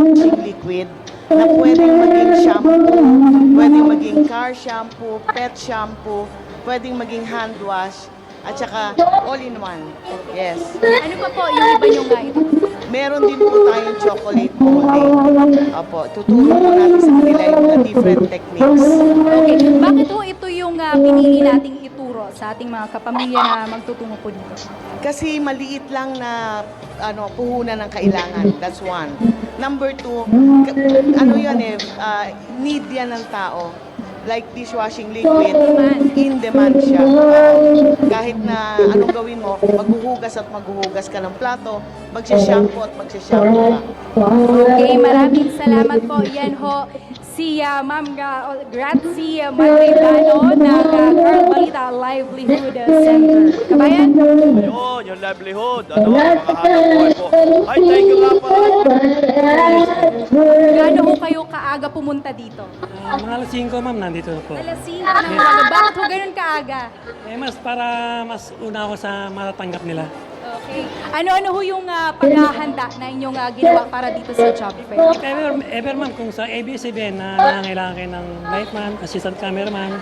dishwashing liquid na pwedeng maging shampoo, pwedeng maging car shampoo, pet shampoo, pwedeng maging hand wash, at saka all-in-one. Yes. Ano pa po yung iba nyo nga ito? Meron din po tayong chocolate molding. Opo, tuturo po natin sa kanila yung mga different techniques. Okay, bakit po ito yung pinili nating ituro sa ating mga kapamilya na magtutungo po dito? Kasi maliit lang na puhunan ng kailangan. That's one. Number two, ano yan need yan ng tao. Like dishwashing liquid, in demand siya. Kahit na anong gawin mo, maghuhugas at maghuhugas ka ng plato, magsishampoo at magsishampoo ka. Okay, maraming salamat po. Yan ho, si Ma'am Grazie Madridano ng Carl Balita Livelihood Center. Kabayan? Ayun, yung livelihood. Mga hanap buhay po. Ay, thank you nga pala. Gaano ho kayo kaaga pumunta dito? Mga alas 5, ma'am, nandito na po. Alas 5 ng umaga. Bakit ho ganun kaaga? Para mas una ako sa matatanggap nila. Okay. Ano-ano ho yung paghahanda na inyong ginawa para dito sa job fair? Ever ma'am, kung sa ABS-CBN na nangangailangan kayo ng lightman, assistant cameraman,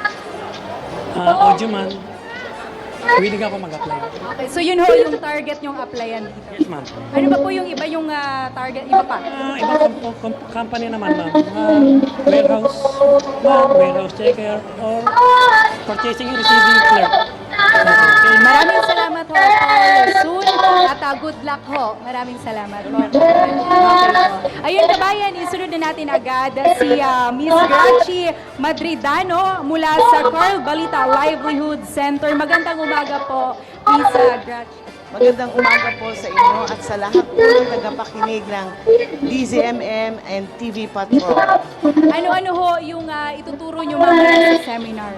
audioman, willing ako mag-apply. Okay, so yun ho yung target nyong applyan dito. Yes, ma'am. Ano ba po yung iba yung target? Iba pa? Ibang company naman, ma'am. Warehouse checker, or purchasing and receiving clerk. Okay, maraming salamat ho for soon at good luck ho. Maraming salamat po. Okay po. Ayun kabayan, isunod na natin agad si Miss Gracie Madridano mula sa Carl Balita Livelihood Center. Magandang umaga po, Miss Gracie. Magandang umaga po sa inyo at sa lahat po ng tagapakinig ng DZMM and TV Patrol. Ano-ano ho yung ituturo nyo mamaya sa seminar?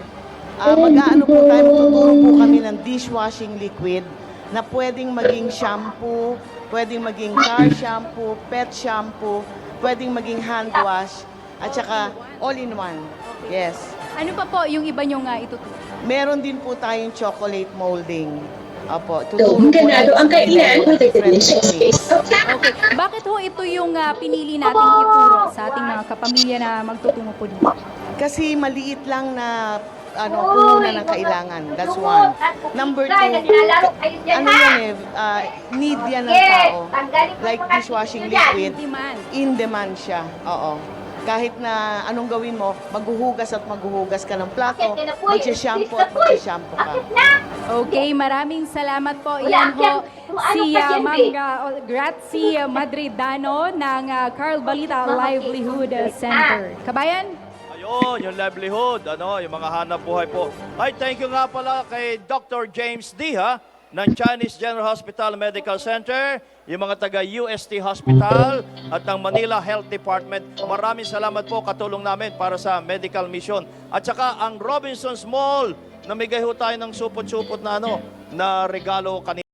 Mag-aano po tayo, magtuturo po kami ng dishwashing liquid na pwedeng maging shampoo, pwedeng maging car shampoo, pet shampoo, pwedeng maging hand wash, at saka all-in-one. Yes. Ano pa po yung iba nyo ituturo? Meron din po tayong chocolate molding. Opo, tuturo po ganado ang kainan ng different techniques. Okay. Bakit ho ito yung pinili nating ituro sa ating mga kapamilya na magtutungo po dito? Kasi maliit lang na puhunan ng kailangan. That's one. Number two, need yan ng tao. Like dishwashing liquid, in demand siya. Oo. Kahit na anong gawin mo, maghuhugas at maghuhugas ka ng plato, magsishampoo at magsishampoo ka. Okay, maraming salamat po. Yan ho, si Ma'am Grazie Madridano ng Carl Balita Livelihood Center. Kabayan? Ayun, yung livelihood. Yung mga hanap buhay po. Ay, thank you nga pala kay Dr. James D. ng Chinese General Hospital Medical Center, yung mga taga-UST Hospital at ng Manila Health Department. Maraming salamat po katulong namin para sa medical mission. At saka ang Robinsons Mall, namigay ho tayo ng supot-supot na na regalo kanina.